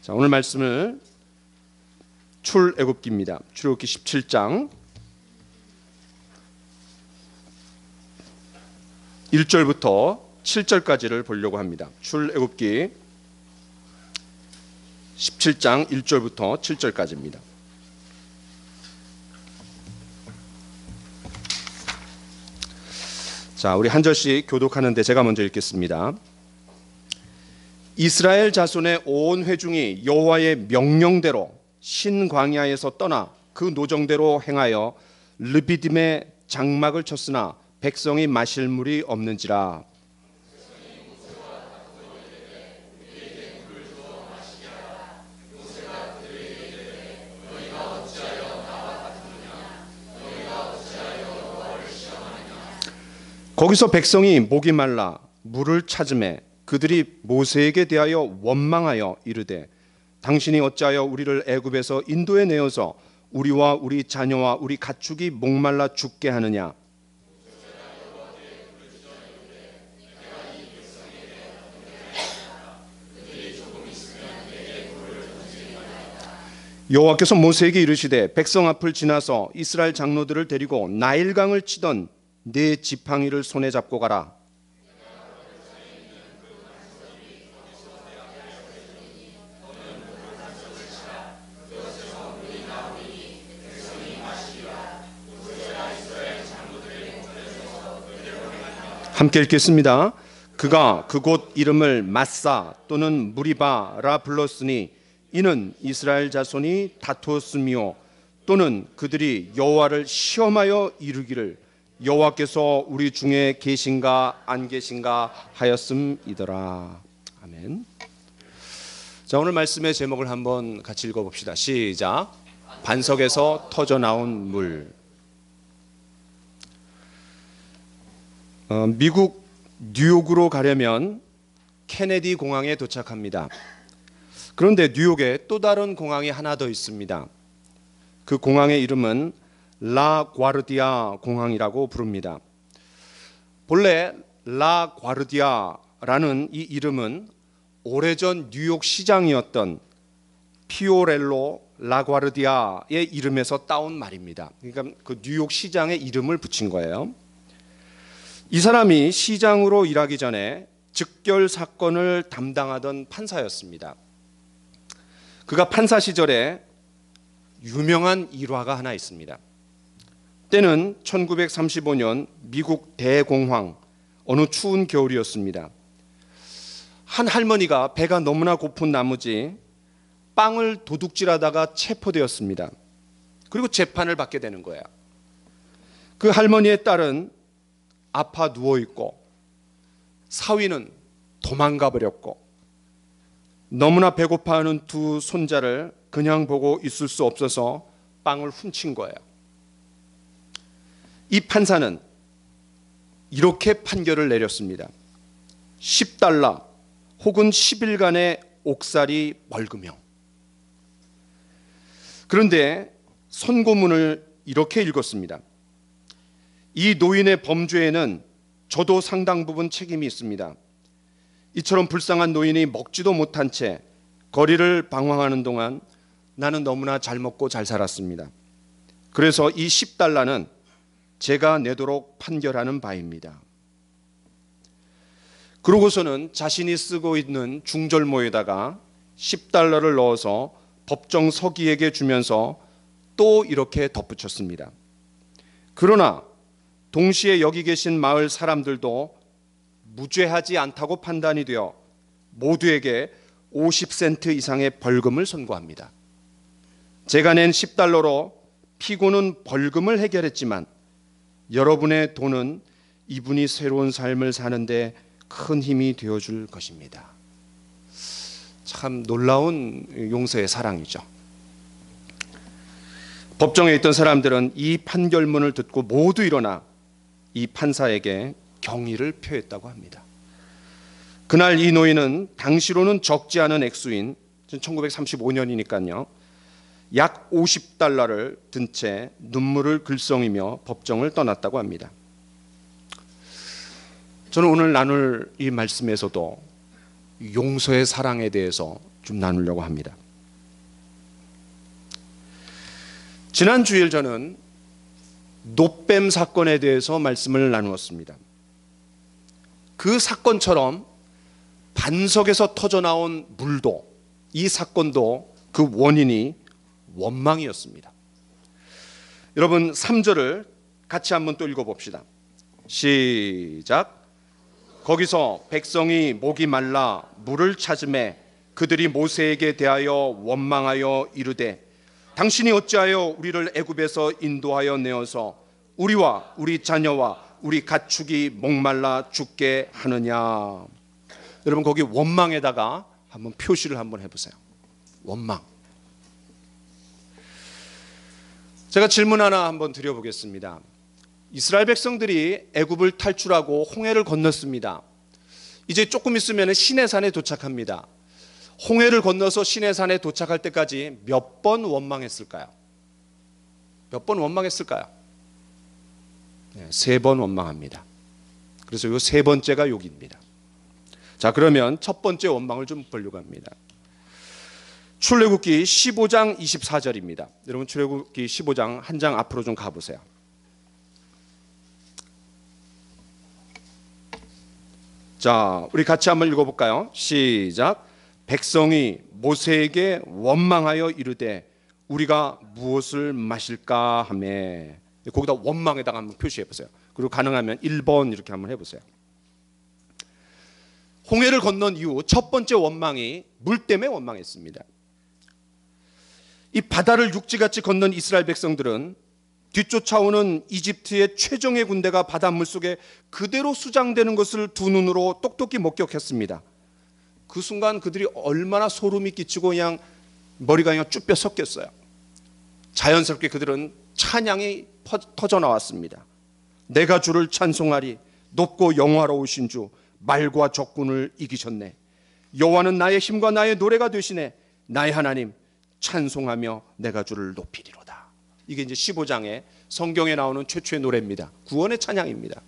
자, 오늘 말씀을 출애굽기입니다. 출애굽기 17장 1절부터 7절까지를 보려고 합니다. 출애굽기 17장 1절부터 7절까지입니다. 자, 우리 한 절씩 교독하는데 제가 먼저 읽겠습니다. 이스라엘 자손의 온 회중이 여호와의 명령대로 신광야에서 떠나 그 노정대로 행하여 르비딤의 장막을 쳤으나 백성이 마실 물이 없는지라. 거기서 백성이 목이 말라 물을 찾으매 그들이 모세에게 대하여 원망하여 이르되 당신이 어찌하여 우리를 애굽에서 인도에 내어서 우리와 우리 자녀와 우리 가축이 목말라 죽게 하느냐. 여호와께서 모세에게 이르시되 백성 앞을 지나서 이스라엘 장로들을 데리고 나일강을 치던 네 지팡이를 손에 잡고 가라. 함께 읽겠습니다. 그가 그곳 이름을 마사 또는 무리바라 불렀으니 이는 이스라엘 자손이 다투었으며 또는 그들이 여호와를 시험하여 이르기를 여호와께서 우리 중에 계신가 안 계신가 하였음이더라. 아멘. 자, 오늘 말씀의 제목을 한번 같이 읽어봅시다. 시작. 반석에서 터져 나온 물. 미국 뉴욕으로 가려면 케네디 공항에 도착합니다. 그런데 뉴욕에 또 다른 공항이 하나 더 있습니다. 그 공항의 이름은 라과르디아 공항이라고 부릅니다. 본래 라과르디아라는 이 이름은 오래전 뉴욕 시장이었던 피오렐로 라과르디아의 이름에서 따온 말입니다. 그러니까 그 뉴욕 시장의 이름을 붙인 거예요. 이 사람이 시장으로 일하기 전에 즉결 사건을 담당하던 판사였습니다. 그가 판사 시절에 유명한 일화가 하나 있습니다. 때는 1935년 미국 대공황, 어느 추운 겨울이었습니다. 한 할머니가 배가 너무나 고픈 나머지 빵을 도둑질하다가 체포되었습니다. 그리고 재판을 받게 되는 거예요. 그 할머니의 딸은 아파 누워있고 사위는 도망가 버렸고 너무나 배고파하는 두 손자를 그냥 보고 있을 수 없어서 빵을 훔친 거예요. 이 판사는 이렇게 판결을 내렸습니다. 10달러 혹은 10일간의 옥살이 벌금형. 그런데 선고문을 이렇게 읽었습니다. 이 노인의 범죄에는 저도 상당 부분 책임이 있습니다. 이처럼 불쌍한 노인이 먹지도 못한 채 거리를 방황하는 동안 나는 너무나 잘 먹고 잘 살았습니다. 그래서 이 10달러는 제가 내도록 판결하는 바입니다. 그러고서는 자신이 쓰고 있는 중절모에다가 10달러를 넣어서 법정 서기에게 주면서 또 이렇게 덧붙였습니다. 그러나 동시에 여기 계신 마을 사람들도 무죄하지 않다고 판단이 되어 모두에게 50센트 이상의 벌금을 선고합니다. 제가 낸 10달러로 피고는 벌금을 해결했지만 여러분의 돈은 이분이 새로운 삶을 사는데 큰 힘이 되어줄 것입니다. 참 놀라운 용서의 사랑이죠. 법정에 있던 사람들은 이 판결문을 듣고 모두 일어나 이 판사에게 경의를 표했다고 합니다. 그날 이 노인은 당시로는 적지 않은 액수인 1935년이니까요. 약 50달러를 든 채 눈물을 글썽이며 법정을 떠났다고 합니다. 저는 오늘 나눌 이 말씀에서도 용서의 사랑에 대해서 좀 나누려고 합니다. 지난 주일 저는 놋뱀 사건에 대해서 말씀을 나누었습니다. 그 사건처럼 반석에서 터져나온 물도, 이 사건도 그 원인이 원망이었습니다. 여러분 3절을 같이 한번 또 읽어봅시다. 시작. 거기서 백성이 목이 말라 물을 찾음에 그들이 모세에게 대하여 원망하여 이르되 당신이 어찌하여 우리를 애굽에서 인도하여 내어서 우리와 우리 자녀와 우리 가축이 목말라 죽게 하느냐. 여러분 거기 원망에다가 한번 표시를 한번 해보세요. 원망. 제가 질문 하나 한번 드려보겠습니다. 이스라엘 백성들이 애굽을 탈출하고 홍해를 건넜습니다. 이제 조금 있으면 시내산에 도착합니다. 홍해를 건너서 시내산에 도착할 때까지 몇 번 원망했을까요? 몇 번 원망했을까요? 네, 3번 원망합니다. 그래서 요 3번째가 여기입니다. 자, 그러면 첫 번째 원망을 좀 보려고 합니다. 출애굽기 15장 24절입니다. 여러분 출애굽기 15장 한 장 앞으로 좀 가보세요. 자, 우리 같이 한번 읽어볼까요? 시작. 백성이 모세에게 원망하여 이르되 우리가 무엇을 마실까 하며, 거기다 원망에다가 한번 표시해 보세요. 그리고 가능하면 1번 이렇게 한번 해보세요. 홍해를 건넌 이후 첫 번째 원망이 물 때문에 원망했습니다. 이 바다를 육지같이 건넌 이스라엘 백성들은 뒤쫓아오는 이집트의 최정예 군대가 바닷물 속에 그대로 수장되는 것을 두 눈으로 똑똑히 목격했습니다. 그 순간 그들이 얼마나 소름이 끼치고 그냥 머리가 그냥 쭈뼛 섰겠어요. 자연스럽게 그들은 찬양이 터져 나왔습니다. 내가 주를 찬송하리. 높고 영화로우신 주, 말과 적군을 이기셨네. 여호와는 나의 힘과 나의 노래가 되시네. 나의 하나님 찬송하며 내가 주를 높이리로다. 이게 이제 15장에 성경에 나오는 최초의 노래입니다. 구원의 찬양입니다.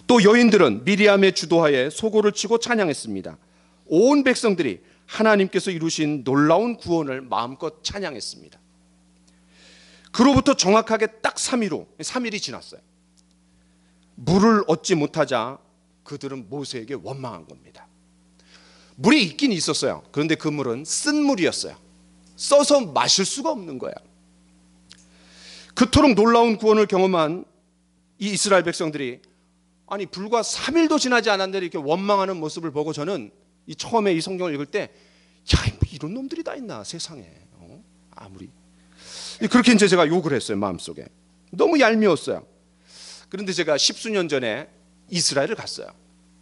또 여인들은 미리암의 주도하에 소고를 치고 찬양했습니다. 온 백성들이 하나님께서 이루신 놀라운 구원을 마음껏 찬양했습니다. 그로부터 정확하게 딱 3일 후, 3일이 지났어요. 물을 얻지 못하자 그들은 모세에게 원망한 겁니다. 물이 있긴 있었어요. 그런데 그 물은 쓴 물이었어요. 써서 마실 수가 없는 거예요. 그토록 놀라운 구원을 경험한 이 이스라엘 백성들이 아니 불과 3일도 지나지 않았는데 이렇게 원망하는 모습을 보고 저는 이 처음에 이 성경을 읽을 때 야, 이런 놈들이 다 있나 세상에. 아무리 그렇게 이제 제가 욕을 했어요. 마음속에 너무 얄미웠어요. 그런데 제가 10수년 전에 이스라엘을 갔어요.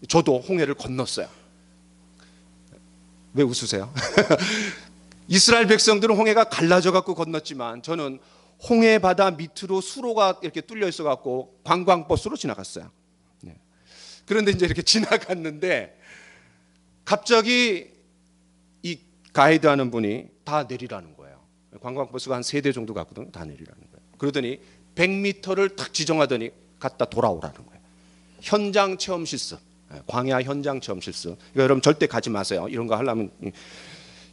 저도 홍해를 건넜어요. 왜 웃으세요? 이스라엘 백성들은 홍해가 갈라져 갖고 건넜지만 저는 홍해 바다 밑으로 수로가 이렇게 뚫려 있어 갖고 관광버스로 지나갔어요. 그런데 이제 이렇게 지나갔는데 갑자기 이 가이드 하는 분이 다 내리라는 거예요. 관광버스가 한 3대 정도 갔거든요. 다 내리라는 거예요. 그러더니 100m를 딱 지정하더니 갔다 돌아오라는 거예요. 현장 체험 실습, 광야 현장 체험 실습. 그러니까 여러분 절대 가지 마세요. 이런 거 하려면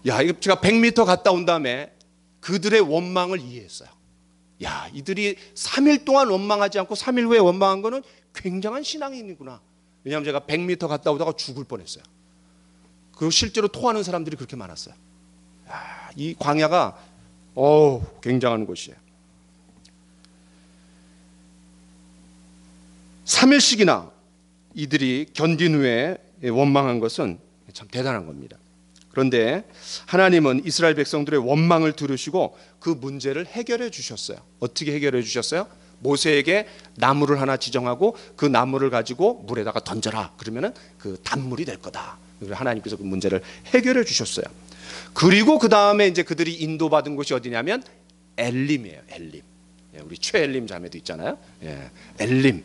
야, 이거 제가 100m 갔다 온 다음에 그들의 원망을 이해했어요. 야, 이들이 3일 동안 원망하지 않고 3일 후에 원망한 거는 굉장한 신앙인이구나. 왜냐하면 제가 100m 갔다 오다가 죽을 뻔했어요. 그리고 실제로 토하는 사람들이 그렇게 많았어요. 야, 이 광야가 굉장한 곳이에요. 3일씩이나 이들이 견딘 후에 원망한 것은 참 대단한 겁니다. 그런데 하나님은 이스라엘 백성들의 원망을 들으시고 그 문제를 해결해 주셨어요. 어떻게 해결해 주셨어요? 모세에게 나무를 하나 지정하고 그 나무를 가지고 물에다가 던져라. 그러면은 그 단물이 될 거다. 하나님께서 그 문제를 해결해 주셨어요. 그리고 그 다음에 이제 그들이 인도받은 곳이 어디냐면 엘림이에요. 엘림. 우리 최엘림 자매도 있잖아요. 엘림.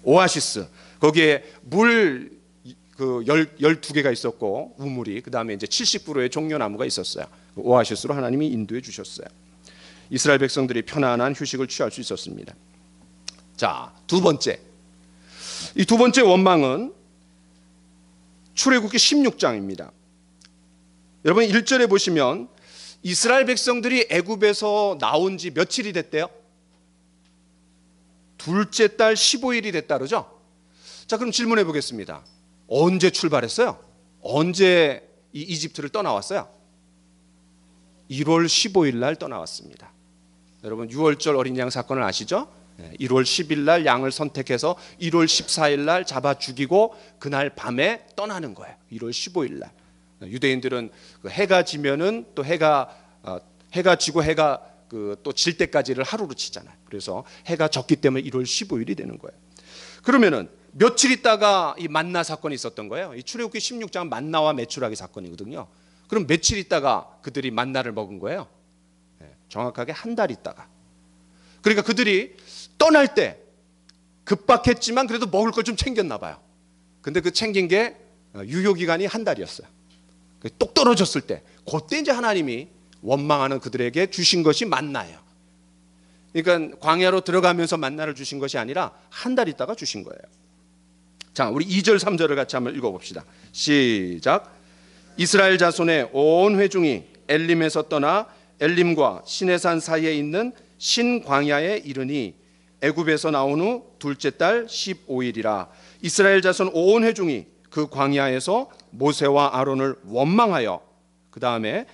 오아시스. 거기에 물 그 12개가 있었고 우물이 그다음에 이제 70%의 종려나무가 있었어요. 오아시스로 하나님이 인도해 주셨어요. 이스라엘 백성들이 편안한 휴식을 취할 수 있었습니다. 자, 두 번째. 이 두 번째 원망은 출애굽기 16장입니다. 여러분 1절에 보시면 이스라엘 백성들이 애굽에서 나온 지 며칠이 됐대요? 둘째 달 15일이 됐다 그러죠? 자, 그럼 질문해 보겠습니다. 언제 출발했어요? 언제 이 이집트를 떠나왔어요? 1월 15일 날 떠나왔습니다. 여러분 6월절 어린 양 사건을 아시죠? 1월 10일 날 양을 선택해서 1월 14일 날 잡아 죽이고 그날 밤에 떠나는 거예요. 1월 15일 날. 유대인들은 해가 지면은 또 해가 지고 해가 또 질 때까지를 하루로 치잖아요. 그래서 해가 졌기 때문에 1월 15일이 되는 거예요. 그러면은 며칠 있다가 이 만나 사건이 있었던 거예요. 이 출애굽기 16장은 만나와 메추라기 사건이거든요. 그럼 며칠 있다가 그들이 만나를 먹은 거예요? 정확하게 한 달 있다가. 그러니까 그들이 떠날 때 급박했지만 그래도 먹을 걸 좀 챙겼나 봐요. 근데 그 챙긴 게 유효 기간이 한 달이었어요. 똑 떨어졌을 때 그때 이제 하나님이 원망하는 그들에게 주신 것이 만나예요. 그러니까 광야로 들어가면서 만나를 주신 것이 아니라 한 달 있다가 주신 거예요. 자, 우리 2절 3절을 같이 한번 읽어봅시다. 시작. 이스라엘 자손의 온 회중이 엘림에서 떠나 엘림과 시내산 사이에 있는 신광야에 이르니 애굽에서 나온 후 둘째 달 15일이라. 이스라엘 자손 온 회중이 그 광야에서 모세와 아론을 원망하여 그 다음에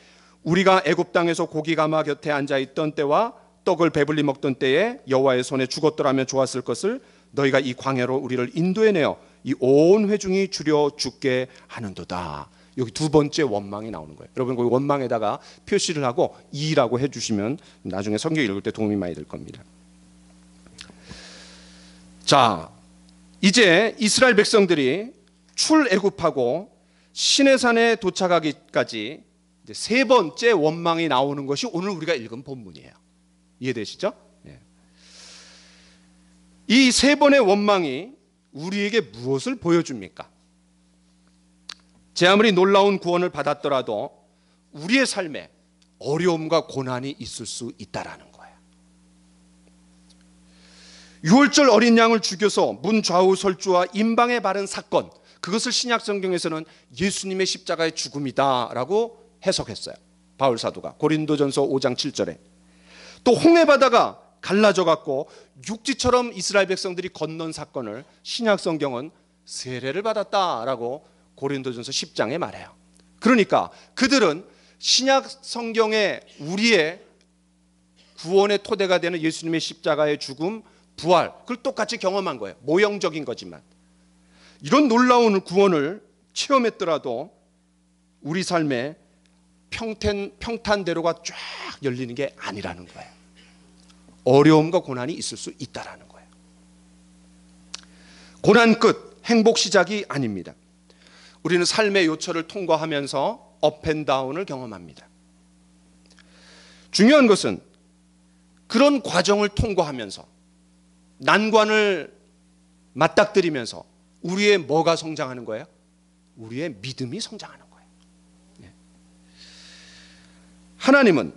우리가 애굽 땅에서 고기 가마 곁에 앉아 있던 때와 떡을 배불리 먹던 때에 여호와의 손에 죽었더라면 좋았을 것을 너희가 이 광야로 우리를 인도해내어 이 온 회중이 주려 죽게 하는도다. 여기 두 번째 원망이 나오는 거예요. 여러분 그 원망에다가 표시를 하고 이라고 해주시면 나중에 성경 읽을 때 도움이 많이 될 겁니다. 자, 이제 이스라엘 백성들이 출애굽하고 시내산에 도착하기까지 이제 세 번째 원망이 나오는 것이 오늘 우리가 읽은 본문이에요. 이해되시죠? 이 세 번의 원망이 우리에게 무엇을 보여줍니까? 제 아무리 놀라운 구원을 받았더라도 우리의 삶에 어려움과 고난이 있을 수 있다라는 거예요. 6월절 어린 양을 죽여서 문 좌우 설주와 임방에 바른 사건, 그것을 신약 성경에서는 예수님의 십자가의 죽음이다라고 해석했어요. 바울 사도가 고린도전서 5장 7절에. 또 홍해 바다가 갈라져 갖고 육지처럼 이스라엘 백성들이 건넌 사건을 신약 성경은 세례를 받았다라고 고린도전서 10장에 말해요. 그러니까 그들은 신약 성경에 우리의 구원의 토대가 되는 예수님의 십자가의 죽음, 부활, 그걸 똑같이 경험한 거예요. 모형적인 거지만 이런 놀라운 구원을 체험했더라도 우리 삶에 평탄대로가 쫙 열리는 게 아니라는 거예요. 어려움과 고난이 있을 수 있다라는 거예요. 고난 끝, 행복 시작이 아닙니다. 우리는 삶의 요철을 통과하면서 업앤다운을 경험합니다. 중요한 것은 그런 과정을 통과하면서 난관을 맞닥뜨리면서 우리의 뭐가 성장하는 거예요? 우리의 믿음이 성장하는 거예요. 하나님은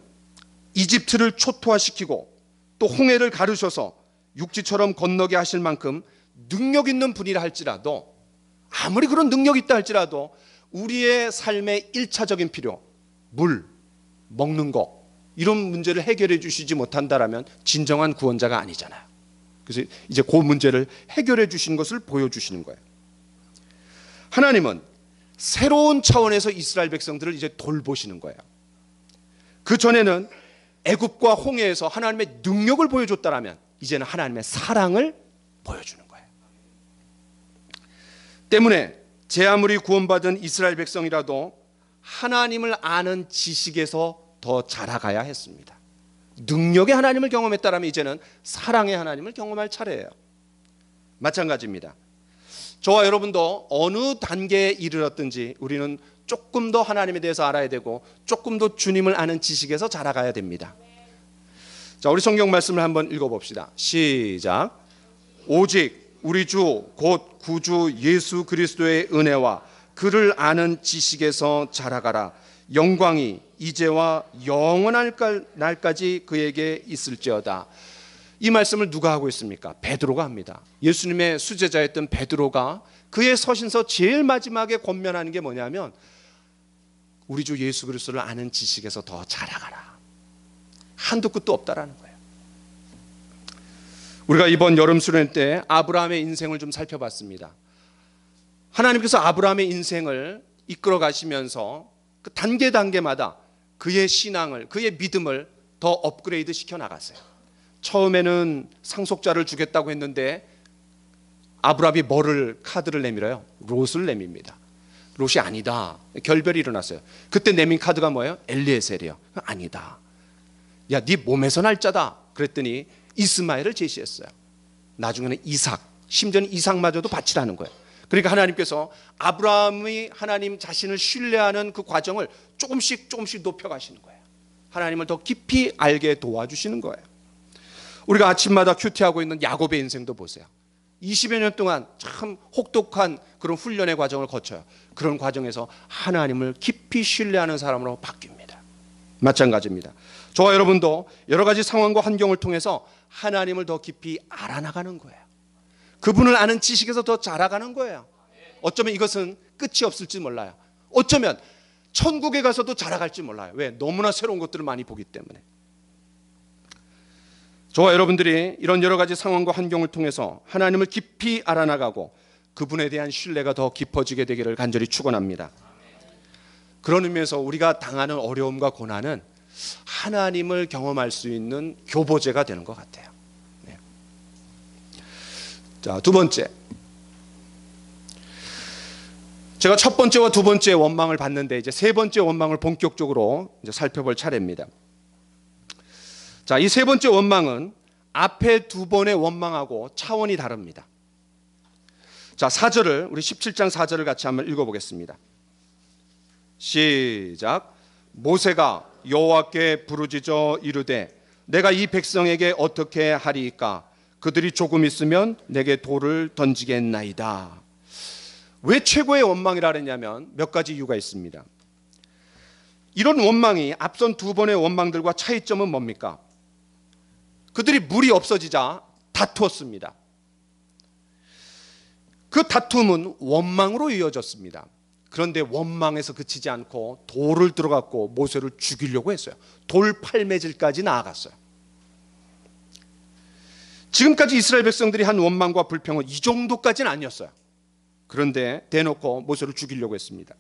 이집트를 초토화시키고 또 홍해를 가르셔서 육지처럼 건너게 하실 만큼 능력 있는 분이라 할지라도, 아무리 그런 능력이 있다 할지라도 우리의 삶의 1차적인 필요, 물, 먹는 거, 이런 문제를 해결해 주시지 못한다라면 진정한 구원자가 아니잖아요. 그래서 이제 그 문제를 해결해 주신 것을 보여주시는 거예요. 하나님은 새로운 차원에서 이스라엘 백성들을 이제 돌보시는 거예요. 그 전에는 애굽과 홍해에서 하나님의 능력을 보여줬다라면 이제는 하나님의 사랑을 보여주는 거예요. 때문에 제 아무리 구원받은 이스라엘 백성이라도 하나님을 아는 지식에서 더 자라가야 했습니다. 능력의 하나님을 경험했다라면 이제는 사랑의 하나님을 경험할 차례예요. 마찬가지입니다. 저와 여러분도 어느 단계에 이르렀든지 우리는 조금 더 하나님에 대해서 알아야 되고 조금 더 주님을 아는 지식에서 자라가야 됩니다. 자, 우리 성경 말씀을 한번 읽어봅시다. 시작. 오직 우리 주 곧 구주 예수 그리스도의 은혜와 그를 아는 지식에서 자라가라. 영광이 이제와 영원할 날까지 그에게 있을지어다. 이 말씀을 누가 하고 있습니까? 베드로가 합니다. 예수님의 수제자였던 베드로가 그의 서신서 제일 마지막에 권면하는 게 뭐냐면 우리 주 예수 그리스도를 아는 지식에서 더 자라가라. 한도 끝도 없다라는 거예요. 우리가 이번 여름 수련 때 아브라함의 인생을 좀 살펴봤습니다. 하나님께서 아브라함의 인생을 이끌어 가시면서 그 단계마다 그의 신앙을, 그의 믿음을 더 업그레이드 시켜 나갔어요. 처음에는 상속자를 주겠다고 했는데 아브라함이 카드를 내밀어요? 롯을 내밉니다. 롯이 아니다. 결별이 일어났어요. 그때 내민 카드가 뭐예요? 엘리에셀이요. 아니다. 야, 네 몸에서 날 자다. 그랬더니 이스마엘을 제시했어요. 나중에는 이삭, 심지어는 이삭마저도 바치라는 거예요. 그러니까 하나님께서 아브라함이 하나님 자신을 신뢰하는 그 과정을 조금씩 높여가시는 거예요. 하나님을 더 깊이 알게 도와주시는 거예요. 우리가 아침마다 큐티하고 있는 야곱의 인생도 보세요. 20여 년 동안 참 혹독한 그런 훈련의 과정을 거쳐요. 그런 과정에서 하나님을 깊이 신뢰하는 사람으로 바뀝니다. 마찬가지입니다. 저와 여러분도 여러 가지 상황과 환경을 통해서 하나님을 더 깊이 알아나가는 거예요. 그분을 아는 지식에서 더 자라가는 거예요. 어쩌면 이것은 끝이 없을지 몰라요. 어쩌면 천국에 가서도 자라갈지 몰라요. 왜? 너무나 새로운 것들을 많이 보기 때문에. 저와 여러분들이 이런 여러 가지 상황과 환경을 통해서 하나님을 깊이 알아나가고 그분에 대한 신뢰가 더 깊어지게 되기를 간절히 축원합니다. 그런 의미에서 우리가 당하는 어려움과 고난은 하나님을 경험할 수 있는 교보제가 되는 것 같아요. 네. 자, 두 번째. 제가 첫 번째와 두 번째 원망을 봤는데 이제 세 번째 원망을 본격적으로 이제 살펴볼 차례입니다. 자, 이 세 번째 원망은 앞에 두 번의 원망하고 차원이 다릅니다. 자, 4절을 우리 17장 4절을 같이 한번 읽어보겠습니다. 시작. 모세가 여호와께 부르짖어 이르되 내가 이 백성에게 어떻게 하리이까? 그들이 조금 있으면 내게 돌을 던지겠나이다. 왜 최고의 원망이라 그랬냐면 몇 가지 이유가 있습니다. 이런 원망이 앞선 두 번의 원망들과 차이점은 뭡니까? 그들이 물이 없어지자 다투었습니다. 그 다툼은 원망으로 이어졌습니다. 그런데 원망에서 그치지 않고 돌을 들어갖고 모세를 죽이려고 했어요. 돌 팔매질까지 나아갔어요. 지금까지 이스라엘 백성들이 한 원망과 불평은 이 정도까지는 아니었어요. 그런데 대놓고 모세를 죽이려고 했습니다.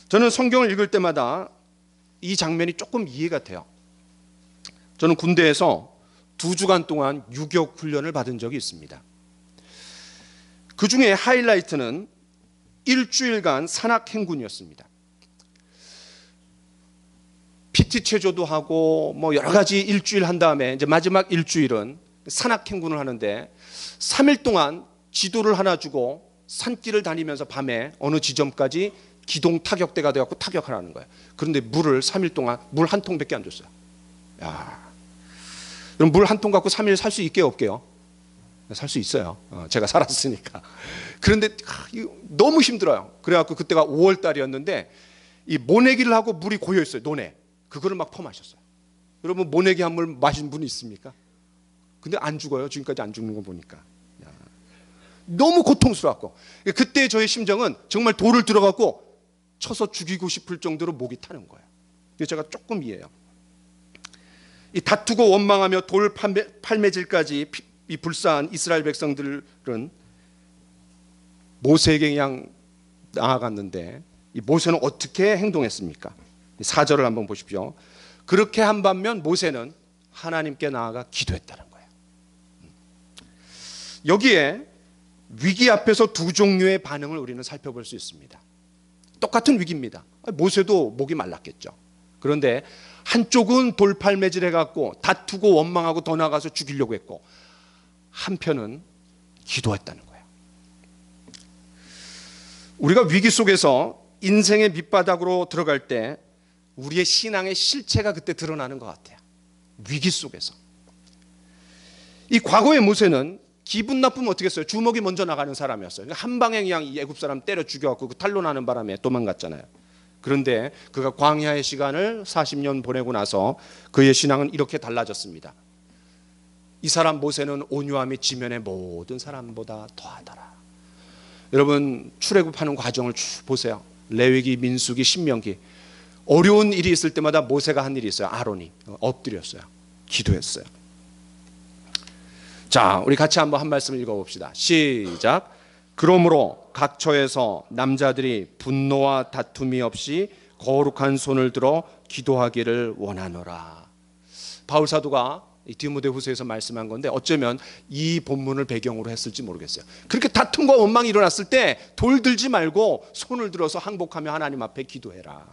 저는 성경을 읽을 때마다 이 장면이 조금 이해가 돼요. 저는 군대에서 2주간 동안 유격 훈련을 받은 적이 있습니다. 그 중에 하이라이트는 일주일간 산악행군이었습니다. PT 체조도 하고 뭐 여러 가지 일주일 한 다음에 이제 마지막 일주일은 산악행군을 하는데 3일 동안 지도를 하나 주고 산길을 다니면서 밤에 어느 지점까지 기동 타격대가 돼갖고 타격하라는 거예요. 그런데 물을 3일 동안 물 한 통밖에 안 줬어요. 야, 그럼 물 한 통 갖고 3일 살 수 있게요, 없게요? 살 수 있어요. 제가 살았으니까. 그런데 너무 힘들어요. 그래갖고 그때가 5월 달이었는데 이 모내기를 하고 물이 고여 있어요. 논에. 그거를 막 퍼마셨어요. 여러분 모내기 한 물 마신 분이 있습니까? 근데 안 죽어요. 지금까지 안 죽는 거 보니까. 야, 너무 고통스러웠고 그때 저의 심정은 정말 돌을 들어갖고 쳐서 죽이고 싶을 정도로 목이 타는 거예요. 그래서 제가 조금 이해해요. 이 다투고 원망하며 돌 팔매질까지 이 불쌍한 이스라엘 백성들은 모세에게 그냥 나아갔는데 이 모세는 어떻게 행동했습니까? 4절을 한번 보십시오. 그렇게 한 반면 모세는 하나님께 나아가 기도했다는 거예요. 여기에 위기 앞에서 두 종류의 반응을 우리는 살펴볼 수 있습니다. 똑같은 위기입니다. 모세도 목이 말랐겠죠. 그런데 한쪽은 돌팔매질 해갖고 다투고 원망하고 더 나가서 죽이려고 했고 한편은 기도했다는 거예요. 우리가 위기 속에서 인생의 밑바닥으로 들어갈 때 우리의 신앙의 실체가 그때 드러나는 것 같아요. 위기 속에서. 이 과거의 모세는 기분 나쁘면 어떻게 했어요? 주먹이 먼저 나가는 사람이었어요. 한 방에 그냥 애굽 사람 때려 죽여갖고 그 탄로나는 바람에 도망갔잖아요. 그런데 그가 광야의 시간을 40년 보내고 나서 그의 신앙은 이렇게 달라졌습니다. 이 사람 모세는 온유함이 지면의 모든 사람보다 더하더라. 여러분 출애굽하는 과정을 보세요. 레위기, 민수기, 신명기. 어려운 일이 있을 때마다 모세가 한 일이 있어요. 아론이 엎드렸어요. 기도했어요. 자, 우리 같이 한번 한 말씀 읽어봅시다. 시작. 그러므로 각 처에서 남자들이 분노와 다툼이 없이 거룩한 손을 들어 기도하기를 원하노라. 바울 사도가 디모데후서에서 말씀한 건데 어쩌면 이 본문을 배경으로 했을지 모르겠어요. 그렇게 다툼과 원망이 일어났을 때 돌 들지 말고 손을 들어서 항복하며 하나님 앞에 기도해라.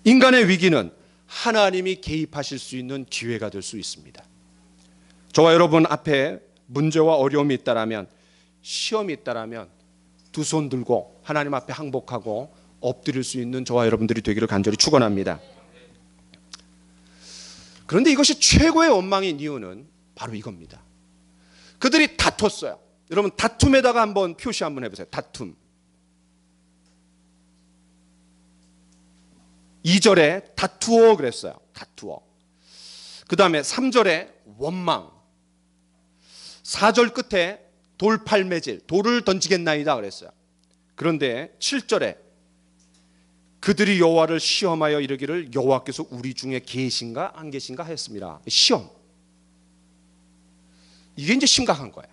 인간의 위기는 하나님이 개입하실 수 있는 기회가 될 수 있습니다. 저와 여러분 앞에 문제와 어려움이 있다라면, 시험이 있다라면 두 손 들고 하나님 앞에 항복하고 엎드릴 수 있는 저와 여러분들이 되기를 간절히 축원합니다. 그런데 이것이 최고의 원망인 이유는 바로 이겁니다. 그들이 다퉜어요. 여러분 다툼에다가 한번 표시 한번 해보세요. 다툼. 2절에 다투어 그랬어요. 다투어. 그 다음에 3절에 원망. 4절 끝에 돌팔매질, 돌을 던지겠나이다 그랬어요. 그런데 7절에 그들이 여호와를 시험하여 이르기를 여호와께서 우리 중에 계신가 안 계신가 했습니다. 시험. 이게 이제 심각한 거예요.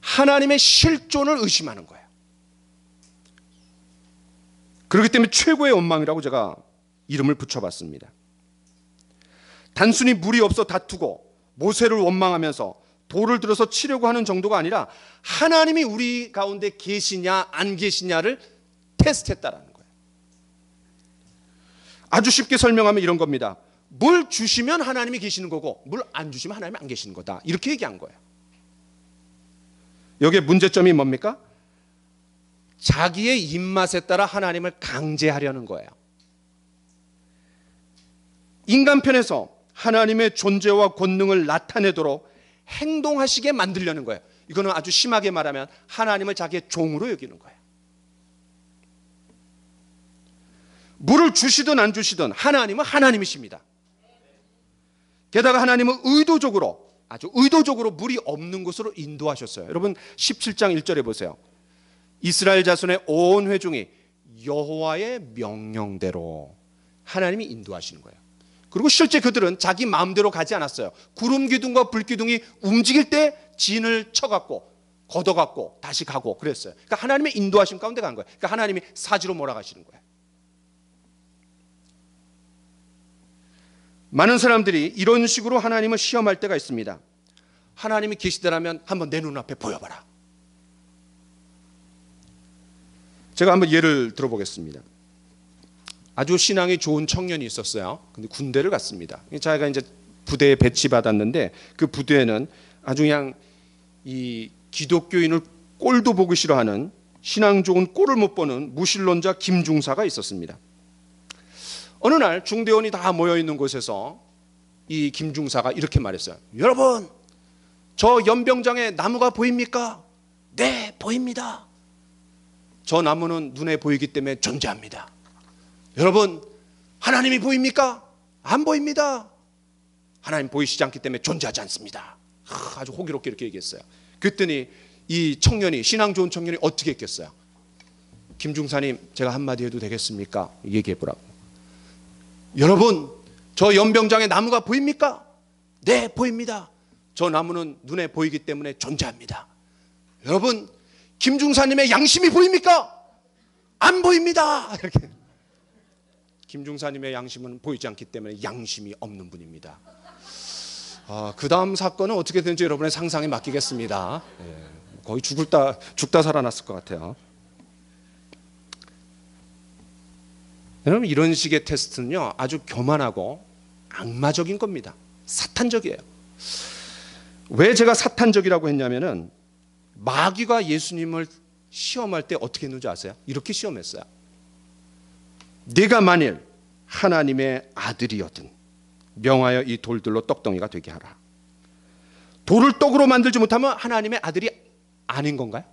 하나님의 실존을 의심하는 거예요. 그렇기 때문에 최고의 원망이라고 제가 이름을 붙여봤습니다. 단순히 물이 없어 다투고 모세를 원망하면서 돌을 들어서 치려고 하는 정도가 아니라 하나님이 우리 가운데 계시냐 안 계시냐를 테스트했다라는 거예요. 아주 쉽게 설명하면 이런 겁니다. 물 주시면 하나님이 계시는 거고 물 안 주시면 하나님이 안 계시는 거다. 이렇게 얘기한 거예요. 여기에 문제점이 뭡니까? 자기의 입맛에 따라 하나님을 강제하려는 거예요. 인간 편에서 하나님의 존재와 권능을 나타내도록 행동하시게 만들려는 거예요. 이거는 아주 심하게 말하면 하나님을 자기의 종으로 여기는 거예요. 물을 주시든 안 주시든 하나님은 하나님이십니다. 게다가 하나님은 의도적으로, 아주 의도적으로 물이 없는 곳으로 인도하셨어요. 여러분 17장 1절에 보세요. 이스라엘 자손의 온 회중이 여호와의 명령대로 하나님이 인도하시는 거예요. 그리고 실제 그들은 자기 마음대로 가지 않았어요. 구름 기둥과 불 기둥이 움직일 때 진을 쳐갖고 걷어갖고 다시 가고 그랬어요. 그러니까 하나님의 인도하심 가운데 간 거예요. 그러니까 하나님이 사지로 몰아가시는 거예요. 많은 사람들이 이런 식으로 하나님을 시험할 때가 있습니다. 하나님이 계시더라면 한번 내 눈앞에 보여봐라. 제가 한번 예를 들어보겠습니다. 아주 신앙이 좋은 청년이 있었어요. 근데 군대를 갔습니다. 자기가 이제 부대에 배치받았는데 그 부대에는 아주 그냥 이 기독교인을 꼴도 보기 싫어하는 신앙 좋은 꼴을 못 보는 무신론자 김중사가 있었습니다. 어느 날 중대원이 다 모여 있는 곳에서 이 김중사가 이렇게 말했어요. 여러분, 저 연병장에 나무가 보입니까? 네, 보입니다. 저 나무는 눈에 보이기 때문에 존재합니다. 여러분, 하나님이 보입니까? 안 보입니다. 하나님 보이시지 않기 때문에 존재하지 않습니다. 아주 호기롭게 이렇게 얘기했어요. 그랬더니 이 청년이, 신앙 좋은 청년이 어떻게 했겠어요? 김중사님, 제가 한마디 해도 되겠습니까? 얘기해 보라고. 여러분, 저 연병장에 나무가 보입니까? 네, 보입니다. 저 나무는 눈에 보이기 때문에 존재합니다. 여러분, 김중사님의 양심이 보입니까? 안 보입니다. 이렇게. 김중사님의 양심은 보이지 않기 때문에 양심이 없는 분입니다. 그 다음 사건은 어떻게 되는지 여러분의 상상에 맡기겠습니다. 거의 죽다 살아났을 것 같아요. 여러분, 이런 식의 테스트는요 아주 교만하고 악마적인 겁니다. 사탄적이에요. 왜 제가 사탄적이라고 했냐면은 마귀가 예수님을 시험할 때 어떻게 했는지 아세요? 이렇게 시험했어요. 네가 만일 하나님의 아들이었든 명하여 이 돌들로 떡덩이가 되게 하라. 돌을 떡으로 만들지 못하면 하나님의 아들이 아닌 건가요?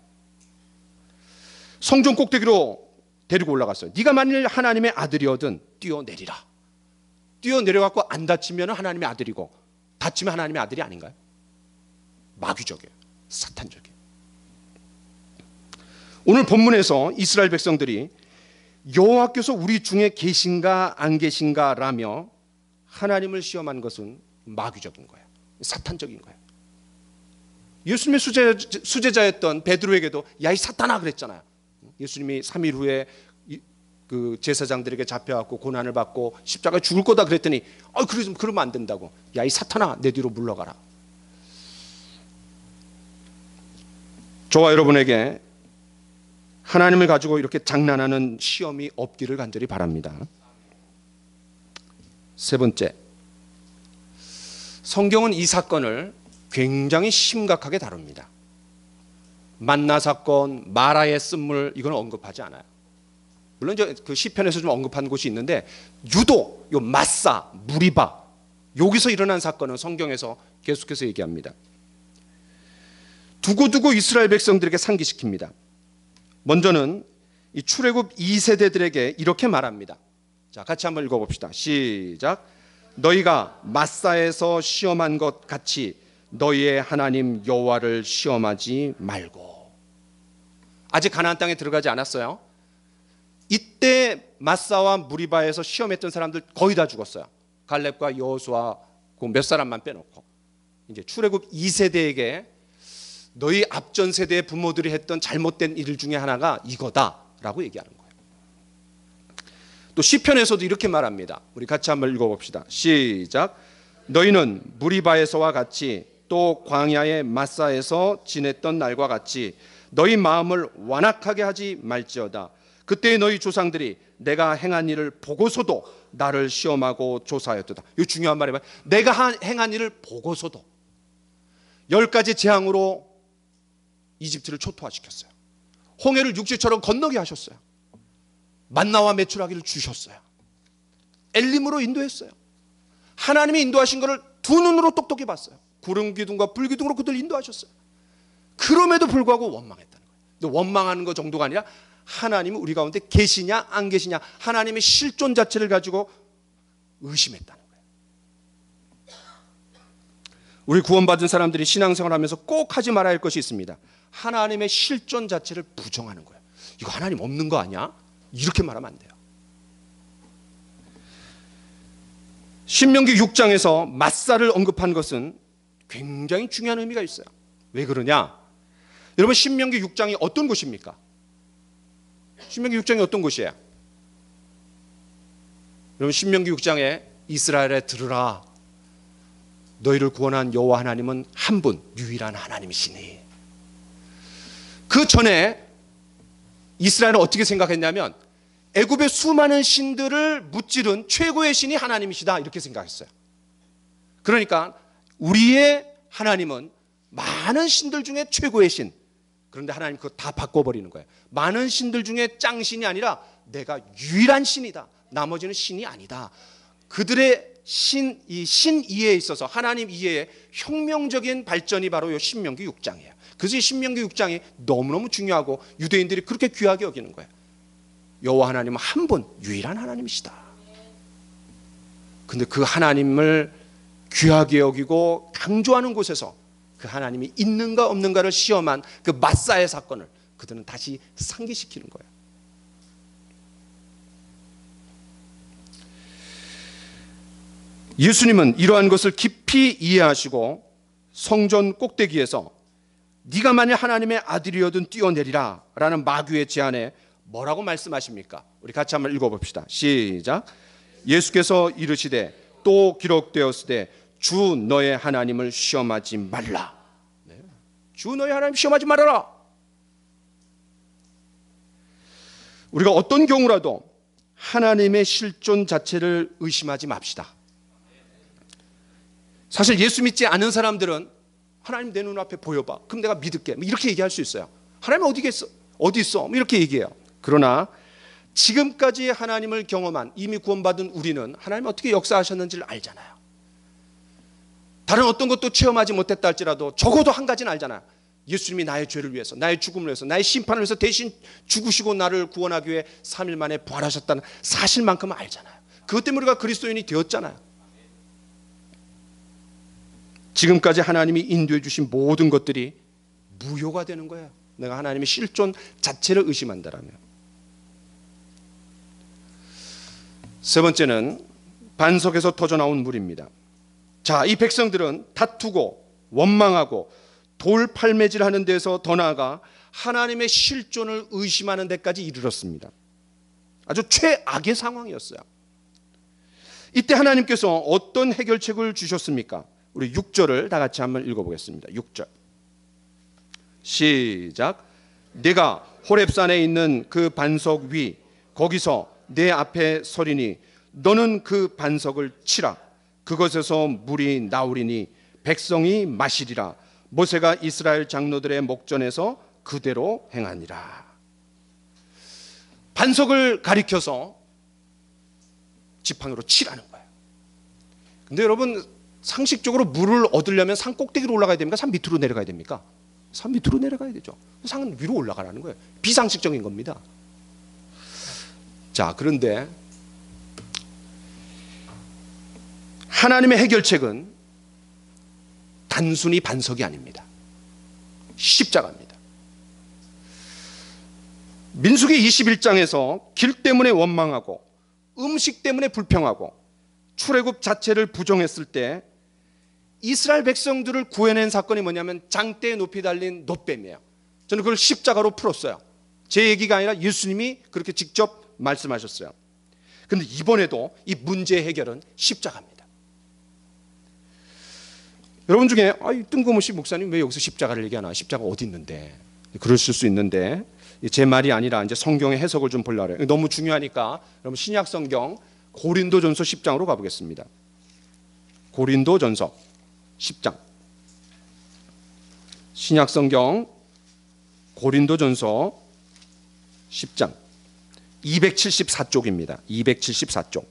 성전 꼭대기로 데리고 올라갔어요. 네가 만일 하나님의 아들이었든 뛰어내리라. 뛰어내려갖고 안 다치면 하나님의 아들이고 다치면 하나님의 아들이 아닌가요? 마귀적이에요. 사탄적이에요. 오늘 본문에서 이스라엘 백성들이 여호와께서 우리 중에 계신가 안 계신가 라며 하나님을 시험한 것은 마귀적인 거예요. 사탄적인 거예요. 예수님의 수제자였던 베드로에게도 야 이 사탄아 그랬잖아요. 예수님이 3일 후에 그 제사장들에게 잡혀갖고 고난을 받고 십자가에 죽을 거다 그랬더니 그러면 안 된다고. 야 이 사탄아 내 뒤로 물러가라. 저와 여러분에게 하나님을 가지고 이렇게 장난하는 시험이 없기를 간절히 바랍니다. 세 번째, 성경은 이 사건을 굉장히 심각하게 다룹니다. 만나 사건, 마라의 쓴물 이건 언급하지 않아요. 물론 그 시편에서 좀 언급한 곳이 있는데 유독 요 마사, 무리바 여기서 일어난 사건은 성경에서 계속해서 얘기합니다. 두고두고 이스라엘 백성들에게 상기시킵니다. 먼저는 이 출애굽 2세대들에게 이렇게 말합니다. 자, 같이 한번 읽어봅시다. 시작. 너희가 마사에서 시험한 것 같이 너희의 하나님 여호와를 시험하지 말고. 아직 가나안 땅에 들어가지 않았어요. 이때 마사와 무리바에서 시험했던 사람들 거의 다 죽었어요. 갈렙과 여호수아 그 몇 사람만 빼놓고. 이제 출애굽 2세대에게 너희 앞전 세대의 부모들이 했던 잘못된 일 중에 하나가 이거다라고 얘기하는 거예요. 또 시편에서도 이렇게 말합니다. 우리 같이 한번 읽어봅시다. 시작. 너희는 무리바에서와 같이 또 광야의 마사에서 지냈던 날과 같이 너희 마음을 완악하게 하지 말지어다. 그때의 너희 조상들이 내가 행한 일을 보고서도 나를 시험하고 조사하였도다. 이 중요한 말이에요. 내가 행한 일을 보고서도 10가지 재앙으로 이집트를 초토화시켰어요. 홍해를 육지처럼 건너게 하셨어요. 만나와 메추라기를 주셨어요. 엘림으로 인도했어요. 하나님이 인도하신 것을 두 눈으로 똑똑히 봤어요. 구름 기둥과 불 기둥으로 그들 인도하셨어요. 그럼에도 불구하고 원망했다는 거예요. 근데 원망하는 것 정도가 아니라 하나님은 우리 가운데 계시냐 안 계시냐 하나님의 실존 자체를 가지고 의심했다는 거예요. 우리 구원받은 사람들이 신앙생활하면서 꼭 하지 말아야 할 것이 있습니다. 하나님의 실존 자체를 부정하는 거예요. 이거 하나님 없는 거 아니야? 이렇게 말하면 안 돼요. 신명기 6장에서 마사를 언급한 것은 굉장히 중요한 의미가 있어요. 왜 그러냐? 여러분 신명기 6장이 어떤 곳입니까? 신명기 6장이 어떤 곳이에요? 여러분 신명기 6장에 이스라엘에 들으라. 너희를 구원한 여호와 하나님은 한 분 유일한 하나님이시니. 그 전에 이스라엘은 어떻게 생각했냐면 애굽의 수많은 신들을 무찌른 최고의 신이 하나님이시다 이렇게 생각했어요. 그러니까 우리의 하나님은 많은 신들 중에 최고의 신. 그런데 하나님 그거 다 바꿔버리는 거예요. 많은 신들 중에 짱신이 아니라 내가 유일한 신이다. 나머지는 신이 아니다. 그들의 이 신 이해에 있어서 하나님 이해의 혁명적인 발전이 바로 이 신명기 6장이에요. 그래서 이 신명기 6장이 너무너무 중요하고 유대인들이 그렇게 귀하게 여기는 거예요. 여호와 하나님은 한 분 유일한 하나님이시다. 근데 그 하나님을 귀하게 여기고 강조하는 곳에서 그 하나님이 있는가 없는가를 시험한 그 마사의 사건을 그들은 다시 상기시키는 거예요. 예수님은 이러한 것을 깊이 이해하시고 성전 꼭대기에서 네가 만일 하나님의 아들이어든 뛰어내리라 라는 마귀의 제안에 뭐라고 말씀하십니까? 우리 같이 한번 읽어봅시다. 시작. 예수께서 이르시되 또 기록되었으되 주 너의 하나님을 시험하지 말라. 네. 주 너의 하나님 시험하지 말아라. 우리가 어떤 경우라도 하나님의 실존 자체를 의심하지 맙시다. 사실 예수 믿지 않은 사람들은 하나님 내 눈앞에 보여봐. 그럼 내가 믿을게. 이렇게 얘기할 수 있어요. 하나님 어디 있어? 어디 있어? 이렇게 얘기해요. 그러나 지금까지 하나님을 경험한 이미 구원받은 우리는 하나님 어떻게 역사하셨는지를 알잖아요. 다른 어떤 것도 체험하지 못했다 할지라도 적어도 한 가지는 알잖아요. 예수님이 나의 죄를 위해서, 나의 죽음을 위해서, 나의 심판을 위해서 대신 죽으시고 나를 구원하기 위해 3일 만에 부활하셨다는 사실만큼은 알잖아요. 그것 때문에 우리가 그리스도인이 되었잖아요. 지금까지 하나님이 인도해 주신 모든 것들이 무효가 되는 거예요. 내가 하나님의 실존 자체를 의심한다라면. 세 번째는 반석에서 터져나온 물입니다. 자, 이 백성들은 다투고 원망하고 돌팔매질하는 데서 더 나아가 하나님의 실존을 의심하는 데까지 이르렀습니다. 아주 최악의 상황이었어요. 이때 하나님께서 어떤 해결책을 주셨습니까? 우리 6절을 다 같이 한번 읽어보겠습니다. 6절 시작. 내가 호렙산에 있는 그 반석 위 거기서 내 앞에 서리니 너는 그 반석을 치라. 그것에서 물이 나오리니 백성이 마시리라. 모세가 이스라엘 장로들의 목전에서 그대로 행하니라. 반석을 가리켜서 지팡이로 치라는 거예요. 근데 여러분, 상식적으로 물을 얻으려면 산 꼭대기로 올라가야 됩니까? 산 밑으로 내려가야 됩니까? 산 밑으로 내려가야 되죠. 산 위로 올라가라는 거예요. 비상식적인 겁니다. 자, 그런데 하나님의 해결책은 단순히 반석이 아닙니다. 십자가입니다. 민수기 21장에서 길 때문에 원망하고 음식 때문에 불평하고 출애굽 자체를 부정했을 때 이스라엘 백성들을 구해낸 사건이 뭐냐면 장대에 높이 달린 놋뱀이에요. 저는 그걸 십자가로 풀었어요. 제 얘기가 아니라 예수님이 그렇게 직접 말씀하셨어요. 그런데 이번에도 이 문제 해결은 십자가입니다. 여러분 중에 뜬금없이 목사님 왜 여기서 십자가를 얘기하나? 십자가 어디 있는데? 그러실 수 있는데 제 말이 아니라 이제 성경의 해석을 좀 보려고 해요. 너무 중요하니까 여러분 신약 성경 고린도전서 10장으로 가보겠습니다. 고린도전서 10장. 신약 성경 고린도전서 10장 274쪽입니다. 274쪽.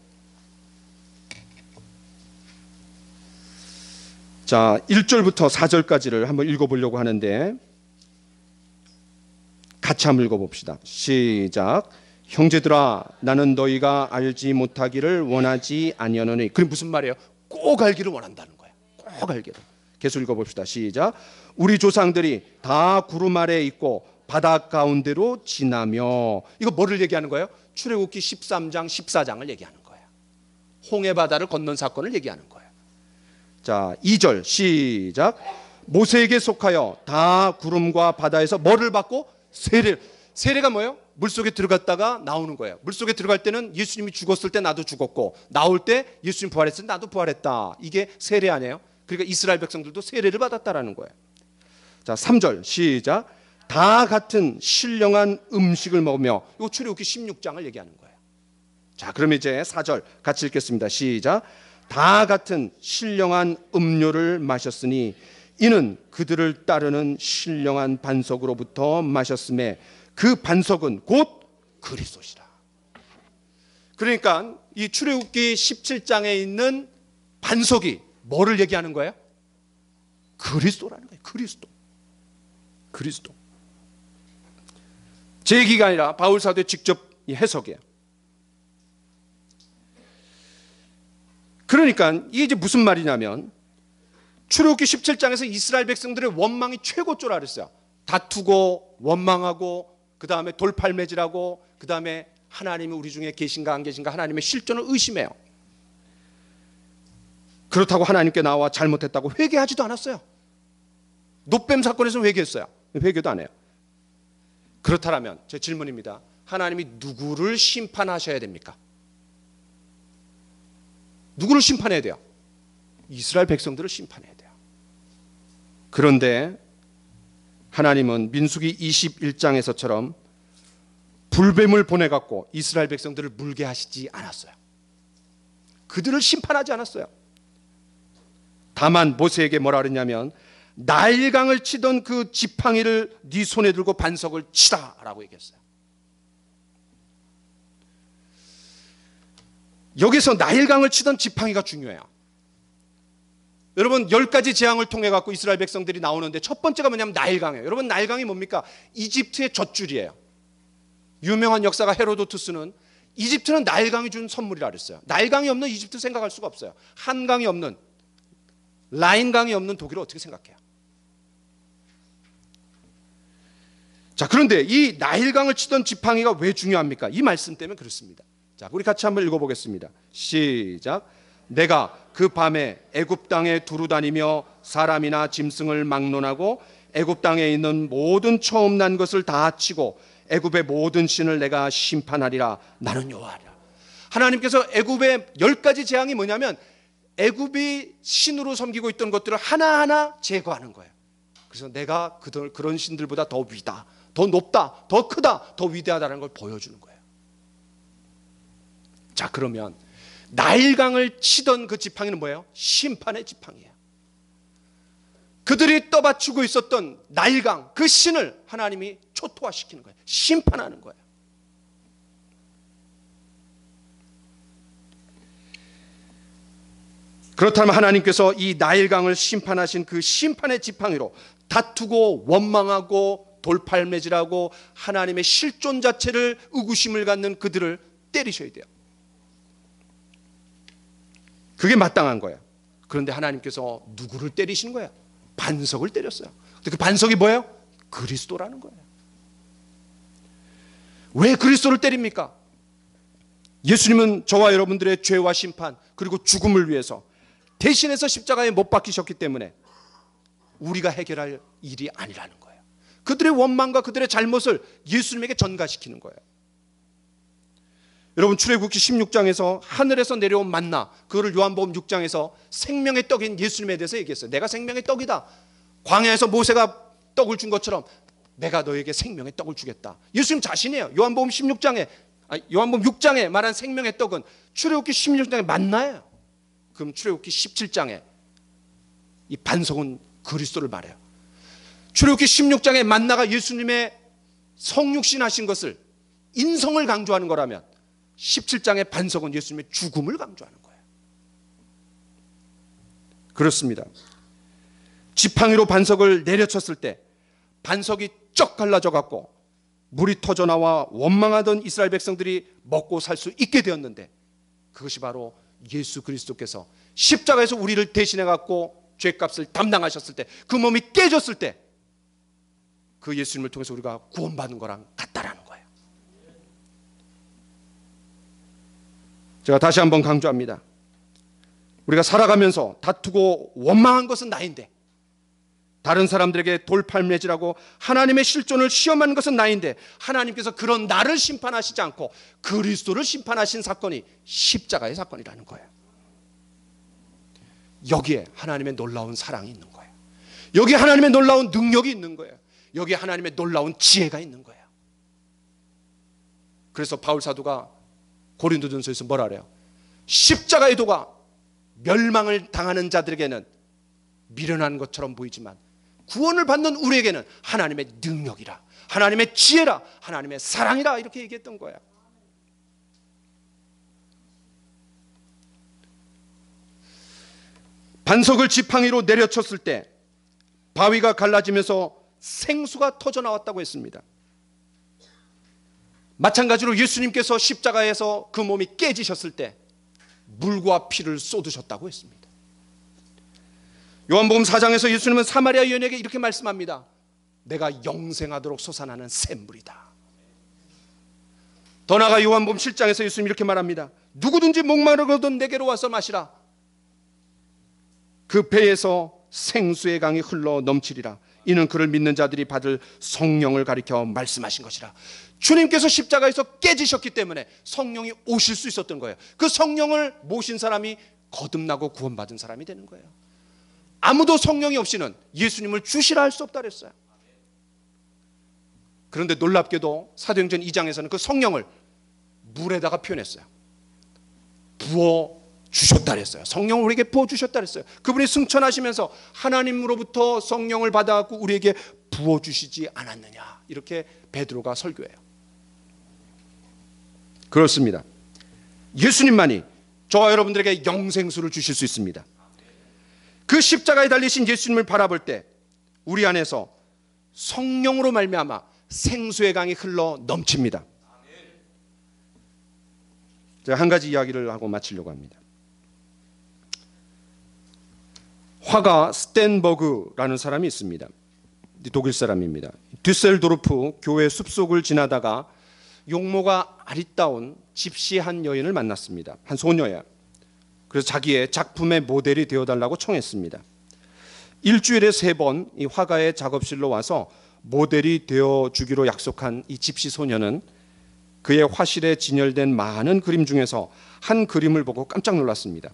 자, 1절부터 4절까지를 한번 읽어보려고 하는데 같이 한번 읽어봅시다. 시작. 형제들아, 나는 너희가 알지 못하기를 원하지 아니하노니. 그럼 무슨 말이에요? 꼭 알기를 원한다는 거예요. 꼭 알기를. 계속 읽어봅시다. 시작. 우리 조상들이 다 구름 아래에 있고 바다 가운데로 지나며. 이거 뭐를 얘기하는 거예요? 출애굽기 13장 14장을 얘기하는 거예요. 홍해 바다를 건넌 사건을 얘기하는 거예요. 자, 2절 시작. 모세에게 속하여 다 구름과 바다에서 뭐를 받고? 세례가 뭐예요? 물속에 들어갔다가 나오는 거예요. 물속에 들어갈 때는 예수님이 죽었을 때 나도 죽었고 나올 때 예수님 부활했을 때 나도 부활했다. 이게 세례 아니에요? 그러니까 이스라엘 백성들도 세례를 받았다라는 거예요. 자, 3절 시작. 다 같은 신령한 음식을 먹으며. 이거 출애굽기 16장을 얘기하는 거예요. 자, 그럼 이제 4절 같이 읽겠습니다. 시작. 다 같은 신령한 음료를 마셨으니 이는 그들을 따르는 신령한 반석으로부터 마셨음에 그 반석은 곧 그리스도시라. 그러니까 이 출애굽기 17장에 있는 반석이 뭐를 얘기하는 거예요? 그리스도라는 거예요. 그리스도. 제 얘기가 아니라 바울 사도의 직접 해석이에요. 그러니까 이게 이제 무슨 말이냐면 출애굽기 17장에서 이스라엘 백성들의 원망이 최고조라 그랬어요. 다투고 원망하고 그 다음에 돌팔매질하고 그 다음에 하나님이 우리 중에 계신가 안 계신가 하나님의 실존을 의심해요. 그렇다고 하나님께 나와 잘못했다고 회개하지도 않았어요. 놋뱀 사건에서는 회개했어요. 회개도 안 해요. 그렇다면 제 질문입니다. 하나님이 누구를 심판하셔야 됩니까? 누구를 심판해야 돼요? 이스라엘 백성들을 심판해야 돼요. 그런데 하나님은 민수기 21장에서처럼 불뱀을 보내갖고 이스라엘 백성들을 물게 하시지 않았어요. 그들을 심판하지 않았어요. 다만 모세에게 뭐라 그랬냐면 나일강을 치던 그 지팡이를 네 손에 들고 반석을 치라 라고 얘기했어요. 여기서 나일강을 치던 지팡이가 중요해요. 여러분 10가지 재앙을 통해 갖고 이스라엘 백성들이 나오는데 첫 번째가 뭐냐면 나일강이에요. 여러분 나일강이 뭡니까? 이집트의 젖줄이에요. 유명한 역사가 헤로도투스는 이집트는 나일강이 준 선물이라 그랬어요. 나일강이 없는 이집트 생각할 수가 없어요. 한강이 없는 라인강이 없는 독일을 어떻게 생각해요? 자, 그런데 이 나일강을 치던 지팡이가 왜 중요합니까? 이 말씀 때문에 그렇습니다. 자, 우리 같이 한번 읽어보겠습니다. 시작. 내가 그 밤에 애굽 땅에 두루 다니며 사람이나 짐승을 막론하고 애굽 땅에 있는 모든 처음 난 것을 다 치고 애굽의 모든 신을 내가 심판하리라. 나는 여호와라. 하나님께서 애굽의 10가지 재앙이 뭐냐면 애굽이 신으로 섬기고 있던 것들을 하나하나 제거하는 거예요. 그래서 내가 그런 신들보다 더 위다, 더 높다, 더 크다, 더 위대하다는 걸 보여주는 거예요. 자, 그러면 나일강을 치던 그 지팡이는 뭐예요? 심판의 지팡이예요. 그들이 떠받치고 있었던 나일강, 그 신을 하나님이 초토화시키는 거예요. 심판하는 거예요. 그렇다면 하나님께서 이 나일강을 심판하신 그 심판의 지팡이로 다투고 원망하고 돌팔매질하고 하나님의 실존 자체를 의구심을 갖는 그들을 때리셔야 돼요. 그게 마땅한 거예요. 그런데 하나님께서 누구를 때리신 거예요? 반석을 때렸어요. 근데 그 반석이 뭐예요? 그리스도라는 거예요. 왜 그리스도를 때립니까? 예수님은 저와 여러분들의 죄와 심판 그리고 죽음을 위해서 대신해서 십자가에 못 박히셨기 때문에 우리가 해결할 일이 아니라는 거예요. 그들의 원망과 그들의 잘못을 예수님에게 전가시키는 거예요. 여러분, 출애굽기 16장에서 하늘에서 내려온 만나, 그거를 요한복음 6장에서 생명의 떡인 예수님에 대해서 얘기했어요. 내가 생명의 떡이다. 광야에서 모세가 떡을 준 것처럼 내가 너에게 생명의 떡을 주겠다. 예수님 자신이에요. 요한복음 6장에 말한 생명의 떡은 출애굽기 16장의 만나예요. 그럼 출애굽기 17장에 이 반석은 그리스도를 말해요. 출애굽기 16장의 만나가 예수님의 성육신 하신 것을, 인성을 강조하는 거라면 17장의 반석은 예수님의 죽음을 강조하는 거예요. 그렇습니다. 지팡이로 반석을 내려쳤을 때 반석이 쩍 갈라져 갖고 물이 터져 나와 원망하던 이스라엘 백성들이 먹고 살 수 있게 되었는데, 그것이 바로 예수 그리스도께서 십자가에서 우리를 대신해 갖고 죄값을 담당하셨을 때, 그 몸이 깨졌을 때 그 예수님을 통해서 우리가 구원받은 거랑 같다라는 거예요. 제가 다시 한번 강조합니다. 우리가 살아가면서 다투고 원망한 것은 나인데, 다른 사람들에게 돌팔매질하고 하나님의 실존을 시험하는 것은 나인데, 하나님께서 그런 나를 심판하시지 않고 그리스도를 심판하신 사건이 십자가의 사건이라는 거예요. 여기에 하나님의 놀라운 사랑이 있는 거예요. 여기에 하나님의 놀라운 능력이 있는 거예요. 여기에 하나님의 놀라운 지혜가 있는 거예요. 그래서 바울 사도가 고린도전서에서 뭐라 그래요? 십자가의 도가 멸망을 당하는 자들에게는 미련한 것처럼 보이지만 구원을 받는 우리에게는 하나님의 능력이라, 하나님의 지혜라, 하나님의 사랑이라, 이렇게 얘기했던 거예요. 반석을 지팡이로 내려쳤을 때 바위가 갈라지면서 생수가 터져 나왔다고 했습니다. 마찬가지로 예수님께서 십자가에서 그 몸이 깨지셨을 때 물과 피를 쏟으셨다고 했습니다. 요한복음 4장에서 예수님은 사마리아 여인에게 이렇게 말씀합니다. 내가 영생하도록 솟아나는 샘물이다. 더 나아가 요한복음 7장에서 예수님이 이렇게 말합니다. 누구든지 목마르거든 내게로 와서 마시라. 그 배에서 생수의 강이 흘러 넘치리라. 이는 그를 믿는 자들이 받을 성령을 가리켜 말씀하신 것이라. 주님께서 십자가에서 깨지셨기 때문에 성령이 오실 수 있었던 거예요. 그 성령을 모신 사람이 거듭나고 구원받은 사람이 되는 거예요. 아무도 성령이 없이는 예수님을 주시라 할 수 없다 그랬어요. 그런데 놀랍게도 사도행전 2장에서는 그 성령을 물에다가 표현했어요. 부어 주셨다 그랬어요. 성령을 우리에게 부어 주셨다 그랬어요. 그분이 승천하시면서 하나님으로부터 성령을 받아갖고 우리에게 부어 주시지 않았느냐, 이렇게 베드로가 설교해요. 그렇습니다. 예수님만이 저와 여러분들에게 영생수를 주실 수 있습니다. 그 십자가에 달리신 예수님을 바라볼 때 우리 안에서 성령으로 말미암아 생수의 강이 흘러 넘칩니다. 제가 한 가지 이야기를 하고 마치려고 합니다. 화가 스텐버그라는 사람이 있습니다. 독일 사람입니다. düsseldorf 교회 숲속을 지나다가 용모가 아리따운 집시 한 여인을 만났습니다. 한 소녀야. 그래서 자기의 작품의 모델이 되어달라고 청했습니다. 일주일에 3번 이 화가의 작업실로 와서 모델이 되어주기로 약속한 이 집시 소녀는 그의 화실에 진열된 많은 그림 중에서 한 그림을 보고 깜짝 놀랐습니다.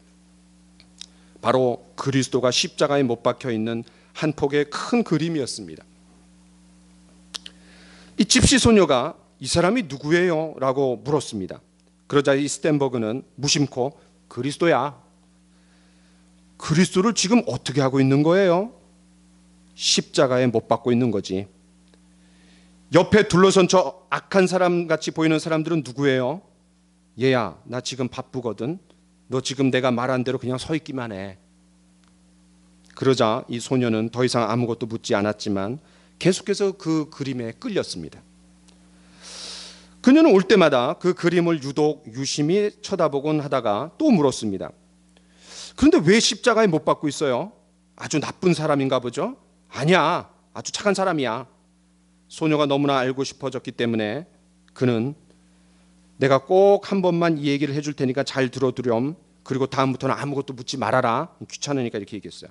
바로 그리스도가 십자가에 못 박혀 있는 한 폭의 큰 그림이었습니다. 이 집시 소녀가 이 사람이 누구예요? 라고 물었습니다. 그러자 이 스텐버그는 무심코 그리스도야. 그리스도를 지금 어떻게 하고 있는 거예요? 십자가에 못 박고 있는 거지. 옆에 둘러선 저 악한 사람 같이 보이는 사람들은 누구예요? 얘야, 나 지금 바쁘거든. 너 지금 내가 말한 대로 그냥 서 있기만 해. 그러자 이 소녀는 더 이상 아무것도 묻지 않았지만 계속해서 그 그림에 끌렸습니다. 그녀는 올 때마다 그 그림을 유독 유심히 쳐다보곤 하다가 또 물었습니다. 그런데 왜 십자가에 못 박고 있어요? 아주 나쁜 사람인가 보죠? 아니야, 아주 착한 사람이야. 소녀가 너무나 알고 싶어졌기 때문에 그는 내가 꼭 한 번만 이 얘기를 해줄 테니까 잘 들어두렴. 그리고 다음부터는 아무것도 묻지 말아라. 귀찮으니까 이렇게 얘기했어요.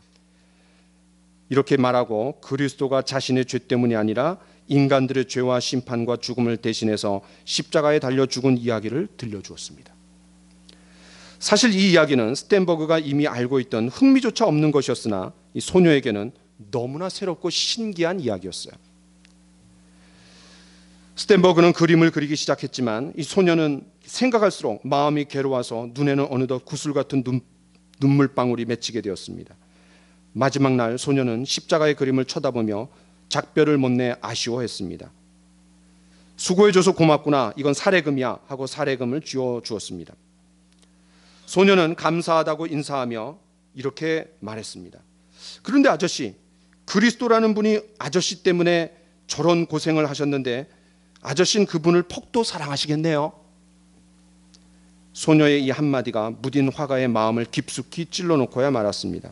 이렇게 말하고 그리스도가 자신의 죄 때문이 아니라 인간들의 죄와 심판과 죽음을 대신해서 십자가에 달려 죽은 이야기를 들려주었습니다. 사실 이 이야기는 스텐버그가 이미 알고 있던 흥미조차 없는 것이었으나 이 소녀에게는 너무나 새롭고 신기한 이야기였어요. 스텐버그는 그림을 그리기 시작했지만 이 소녀는 생각할수록 마음이 괴로워서 눈에는 어느덧 구슬 같은 눈물방울이 맺히게 되었습니다. 마지막 날 소녀는 십자가의 그림을 쳐다보며 작별을 못 내 아쉬워했습니다. 수고해줘서 고맙구나. 이건 사례금이야 하고 사례금을 쥐어주었습니다. 소녀는 감사하다고 인사하며 이렇게 말했습니다. 그런데 아저씨, 그리스도라는 분이 아저씨 때문에 저런 고생을 하셨는데 아저씨는 그분을 폭도 사랑하시겠네요. 소녀의 이 한마디가 무딘 화가의 마음을 깊숙이 찔러놓고야 말았습니다.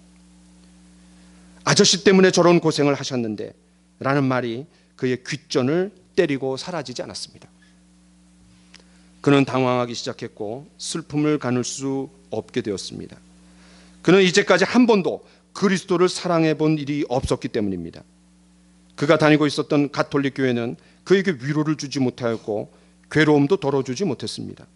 아저씨 때문에 저런 고생을 하셨는데 라는 말이 그의 귓전을 때리고 사라지지 않았습니다. 그는 당황하기 시작했고 슬픔을 가눌 수 없게 되었습니다. 그는 이제까지 한 번도 그리스도를 사랑해 본 일이 없었기 때문입니다. 그가 다니고 있었던 가톨릭 교회는 그에게 위로를 주지 못하였고 괴로움도 덜어주지 못했습니다.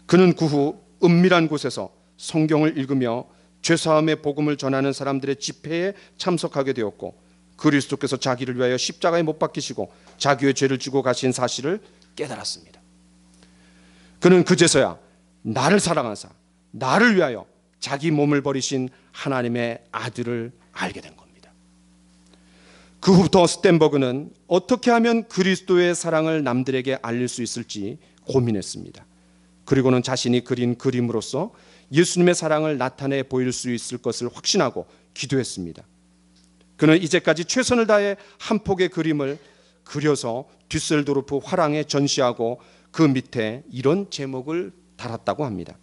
그는 그 후 은밀한 곳에서 성경을 읽으며 죄사함의 복음을 전하는 사람들의 집회에 참석하게 되었고 그리스도께서 자기를 위하여 십자가에 못 박히시고 자기의 죄를 지고 가신 사실을 깨달았습니다. 그는 그제서야 나를 사랑하사 나를 위하여 자기 몸을 버리신 하나님의 아들을 알게 된 겁니다. 그 후부터 스텐버그는 어떻게 하면 그리스도의 사랑을 남들에게 알릴 수 있을지 고민했습니다. 그리고는 자신이 그린 그림으로써 예수님의 사랑을 나타내 보일 수 있을 것을 확신하고 기도했습니다. 그는 이제까지 최선을 다해 한 폭의 그림을 그려서 düsseldorf 화랑에 전시하고 그 밑에 이런 제목을 달았다고 합니다.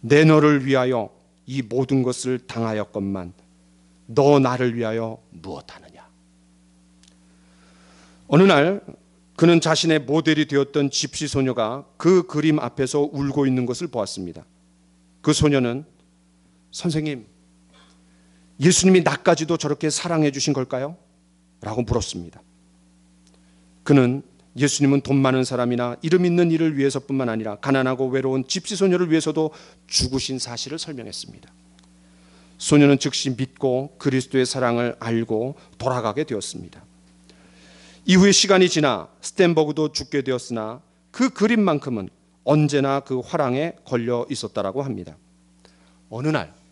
내 너를 위하여 이 모든 것을 당하였건만 너 나를 위하여 무엇하느냐. 어느 날 그는 자신의 모델이 되었던 집시 소녀가 그 그림 앞에서 울고 있는 것을 보았습니다. 그 소녀는 선생님, 예수님이 나까지도 저렇게 사랑해 주신 걸까요? 라고 물었습니다. 그는 예수님은 돈 많은 사람이나 이름 있는 일을 위해서뿐만 아니라 가난하고 외로운 집시 소녀를 위해서도 죽으신 사실을 설명했습니다. 소녀는 즉시 믿고 그리스도의 사랑을 알고 돌아가게 되었습니다. 이후에 시간이 지나 스텐버그도 죽게 되었으나 그 그림만큼은 언제나 그 화랑에 걸려 있었다라고 합니다. 어느 날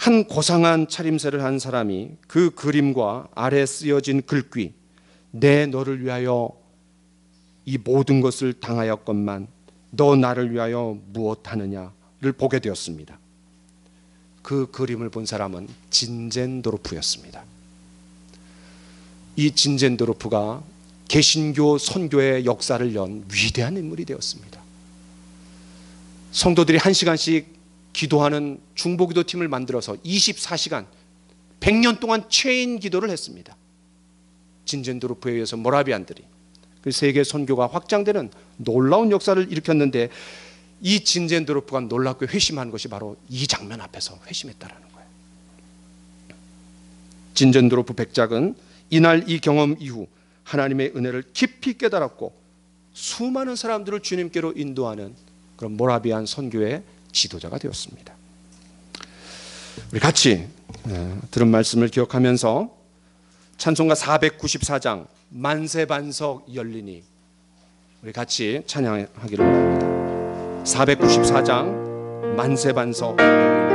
한 고상한 차림새를 한 사람이 그 그림과 아래 쓰여진 글귀 내 너를 위하여 이 모든 것을 당하였건만 너 나를 위하여 무엇하느냐를 보게 되었습니다. 그 그림을 본 사람은 진젠도르프였습니다. 이 진젠도르프가 개신교 선교의 역사를 연 위대한 인물이 되었습니다. 성도들이 1시간씩 기도하는 중보기도 팀을 만들어서 24시간 100년 동안 체인 기도를 했습니다. 진젠도르프에 의해서 모라비안들이 그 세계 선교가 확장되는 놀라운 역사를 일으켰는데, 이 진젠도르프가 놀랍게 회심한 것이 바로 이 장면 앞에서 회심했다라는 거예요. 진젠도르프 백작은 이날 이 경험 이후 하나님의 은혜를 깊이 깨달았고 수많은 사람들을 주님께로 인도하는 그런 모라비안 선교의 지도자가 되었습니다. 우리 같이 들은 말씀을 기억하면서 찬송가 494장 만세반석 열리니 우리 같이 찬양하기를 바랍니다. 494장 만세반석 열리니